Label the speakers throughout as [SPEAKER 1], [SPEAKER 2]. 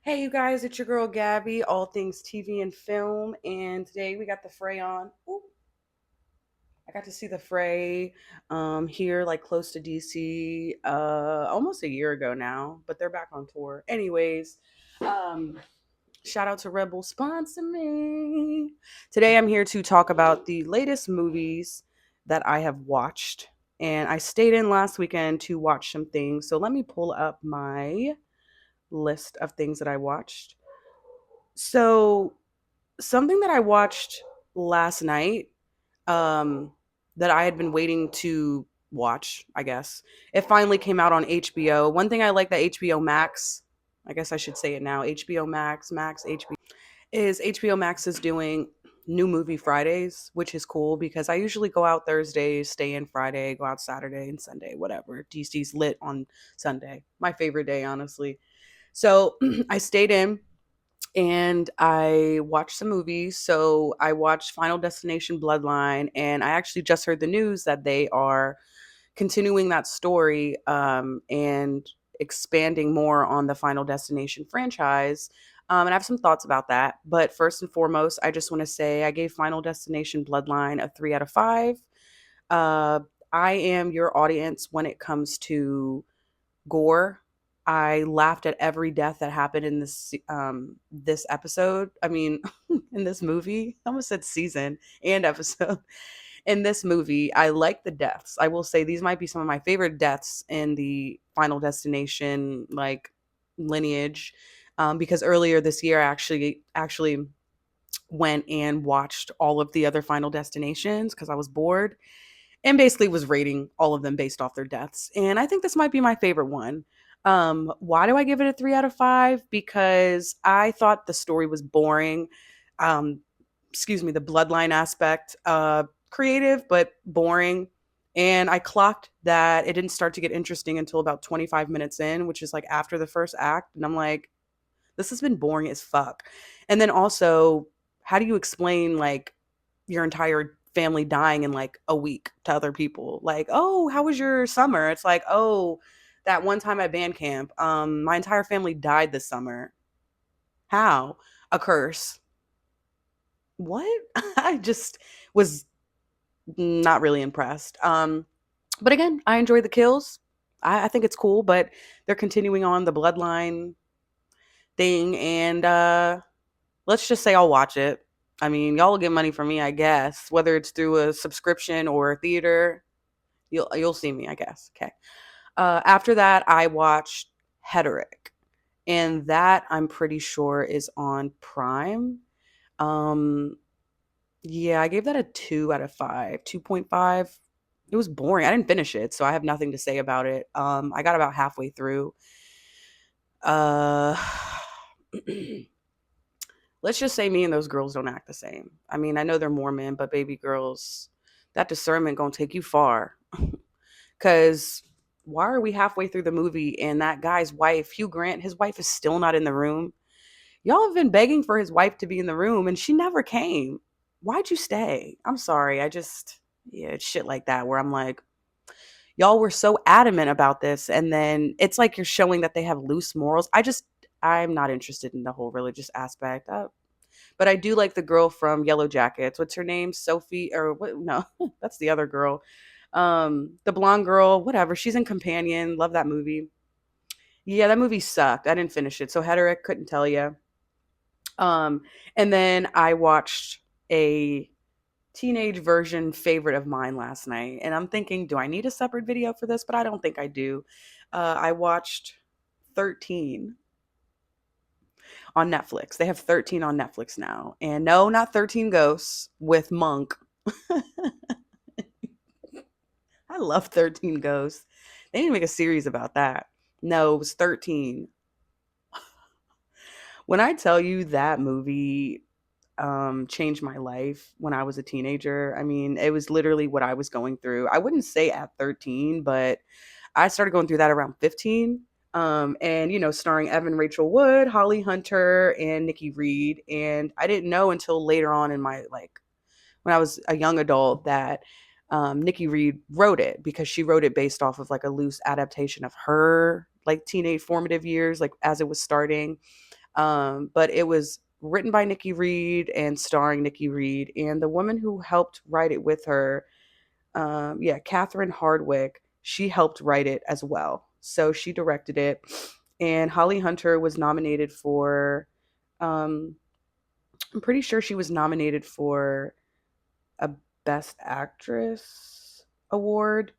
[SPEAKER 1] Hey, you guys, it's your girl Gabby, all things TV and film. And today we got the fray on. Ooh, I got to see the fray here, like close to DC, almost a year ago now, but they're back on tour. Anyways, um, shout out to Rebel sponsor me. Today I'm here to talk about the latest movies that I have watched. And I stayed in last weekend to watch some things. So let me pull up my list of things that I watched. So something that I watched last night, um, that I had been waiting to watch, I guess. It finally came out on HBO. One thing I like that HBO Max, I guess I should say it now, HBO Max, is HBO Max is doing new movie Fridays, which is cool because I usually go out Thursdays, stay in Friday, go out Saturday and Sunday, whatever. DC's lit on Sunday. My favorite day, honestly. So I stayed in and I watched some movies. So I watched Final Destination Bloodline, and I actually just heard the news that they are continuing that story and expanding more on the Final Destination franchise. And I have some thoughts about that. But first and foremost, I just want to say I gave Final Destination Bloodline a 3 out of 5. Uh, I am your audience when it comes to gore. I laughed at every death that happened in this episode. I mean, in this movie. I almost said season and episode. In this movie, I like the deaths. I will say these might be some of my favorite deaths in the Final Destination like lineage. Because earlier this year, I actually went and watched all of the other Final Destinations because I was bored and basically was rating all of them based off their deaths. And I think this might be my favorite one. Why do I give it a 3 out of 5? Because I thought the story was boring. Um, excuse me, the bloodline aspect, creative but boring. And I clocked that it didn't start to get interesting until about 25 minutes in, which is like after the first act. And I'm like, this has been boring as fuck. And then also, how do you explain like your entire family dying in like a week to other people? Like, oh, how was your summer? It's like, oh, that one time at band camp, my entire family died this summer. How? A curse. What? I just was not really impressed. But again, I enjoy the kills. I think it's cool, but they're continuing on the bloodline thing, and let's just say I'll watch it. I mean, y'all will get money from me, I guess, whether it's through a subscription or a theater. You'll see me, I guess. Okay. After that, I watched Heretic, and that I'm pretty sure is on Prime. Um, yeah, I gave that a 2 out of 5, 2.5. It was boring. I didn't finish it, so I have nothing to say about it. I got about halfway through. Uh, let's just say me and those girls don't act the same. I mean, I know they're Mormon, but baby girls, that discernment gonna take you far. Cause why are we halfway through the movie and that guy's wife, Hugh Grant, his wife is still not in the room? Y'all have been begging for his wife to be in the room and she never came. Why'd you stay? I'm sorry. Yeah, it's shit like that where I'm like, y'all were so adamant about this. And then it's like you're showing that they have loose morals. I'm not interested in the whole religious aspect. But I do like the girl from Yellow Jackets. What's her name? Sophie or what? No, that's the other girl. The blonde girl, whatever. She's in Companion. Love that movie. Yeah, that movie sucked. I didn't finish it. So Heretic, couldn't tell you. Um, and then I watched a teenage version favorite of mine last night. And I'm thinking, do I need a separate video for this? But I don't think I do. I watched 13 on Netflix. They have 13 on Netflix now. And no, not 13 Ghosts with Monk. I love 13 Ghosts. They need to make a series about that. No, it was 13. When I tell you that movie changed my life when I was a teenager, I mean, it was literally what I was going through. I wouldn't say at 13, but I started going through that around 15. And starring Evan Rachel Wood, Holly Hunter, and Nikki Reed. And I didn't know until later on in my like when I was a young adult that Nikki Reed wrote it because she wrote it based off of like a loose adaptation of her like teenage formative years, like as it was starting. But it was written by Nikki Reed and starring Nikki Reed, and the woman who helped write it with her, yeah, Catherine Hardwick, she helped write it as well. So she directed it, and Holly Hunter was nominated for. Um, I'm pretty sure she was nominated for a Best Actress award,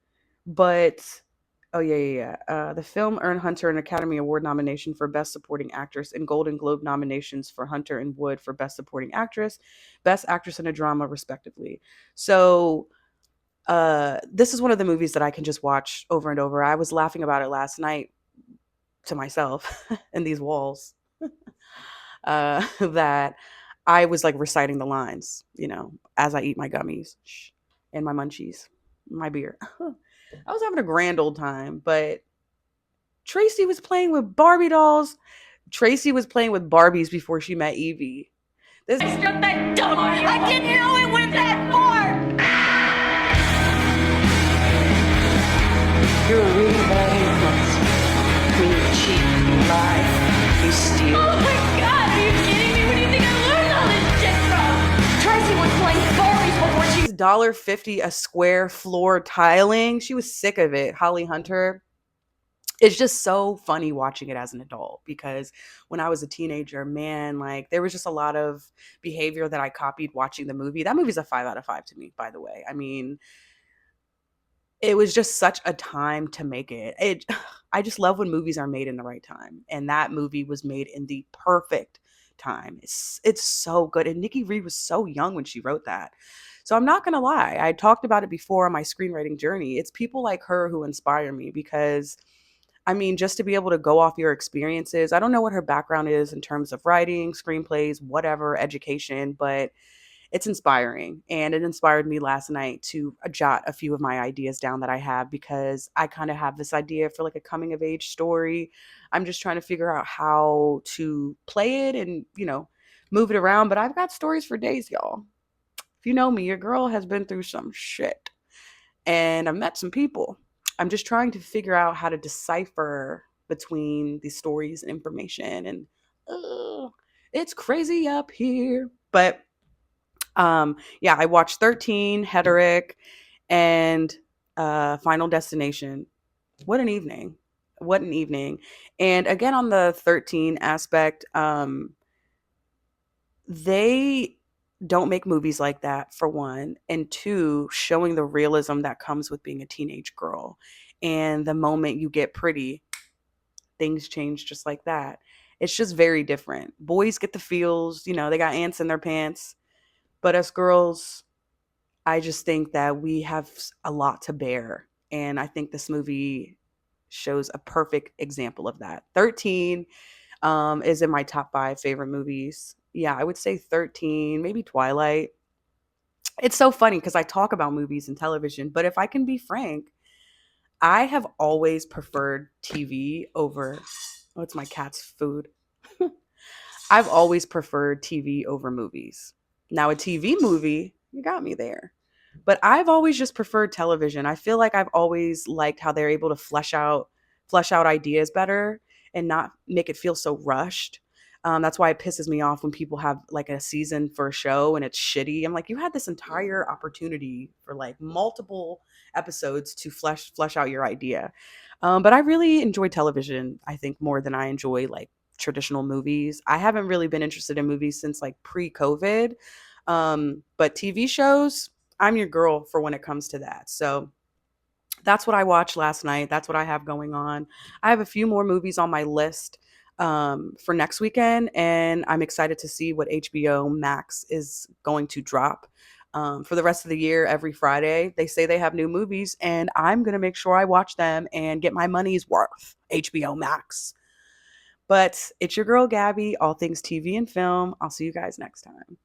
[SPEAKER 1] but oh the film earned Hunter an Academy Award nomination for Best Supporting Actress and Golden Globe nominations for Hunter and Wood for Best Supporting Actress, Best Actress in a Drama, respectively. So this is one of the movies that I can just watch over and over. I was laughing about it last night to myself in these walls. That I was like reciting the lines, as I eat my gummies and my munchies, my beer. I was having a grand old time, but Tracy was playing with Barbie dolls. Tracy was playing with Barbies before she met Evie. This I struck that dumb. I didn't know it went that far. You're a really bad influence. When you cheat, you lie, you steal. Oh my God, are you kidding me? Where do you think I learned all this shit from? Tracy was playing Barbies before she $1.50 a square floor tiling. She was sick of it. Holly Hunter. It's just so funny watching it as an adult because when I was a teenager, man, like there was just a lot of behavior that I copied watching the movie. That movie's a 5 out of 5 to me, by the way. I mean, it was just such a time to make it. I just love when movies are made in the right time, and that movie was made in the perfect time. It's so good, and Nikki Reed was so young when she wrote that. So I'm not gonna lie, I talked about it before on my screenwriting journey. It's people like her who inspire me because I mean, just to be able to go off your experiences. I don't know what her background is in terms of writing, screenplays, whatever, education, but it's inspiring. And it inspired me last night to jot a few of my ideas down that I have because I kind of have this idea for like a coming of age story. I'm just trying to figure out how to play it and, move it around. But I've got stories for days, y'all. If you know me, your girl has been through some shit and I've met some people. I'm just trying to figure out how to decipher between these stories and information. And it's crazy up here. But yeah, I watched 13, Heretic, and Final Destination. What an evening. What an evening. And again, on the 13 aspect, they don't make movies like that, for one, and two, showing the realism that comes with being a teenage girl. And the moment you get pretty, things change just like that. It's just very different. Boys get the feels, they got ants in their pants. But us girls, I just think that we have a lot to bear. And I think this movie shows a perfect example of that. 13 is in my top 5 favorite movies. Yeah, I would say 13, maybe Twilight. It's so funny because I talk about movies and television, but if I can be frank, I have always preferred TV over, oh, it's my cat's food. I've always preferred TV over movies. Now, a TV movie, you got me there. But I've always just preferred television. I feel like I've always liked how they're able to flesh out ideas better and not make it feel so rushed. That's why it pisses me off when people have like a season for a show and it's shitty. I'm like, you had this entire opportunity for like multiple episodes to flesh out your idea. But I really enjoy television, I think, more than I enjoy like traditional movies. I haven't really been interested in movies since like pre-COVID. But TV shows, I'm your girl for when it comes to that. So that's what I watched last night. That's what I have going on. I have a few more movies on my list for next weekend, and I'm excited to see what HBO Max is going to drop. For the rest of the year, every Friday, they say they have new movies, and I'm going to make sure I watch them and get my money's worth. HBO Max. But it's your girl, Gabby, all things TV and film. I'll see you guys next time.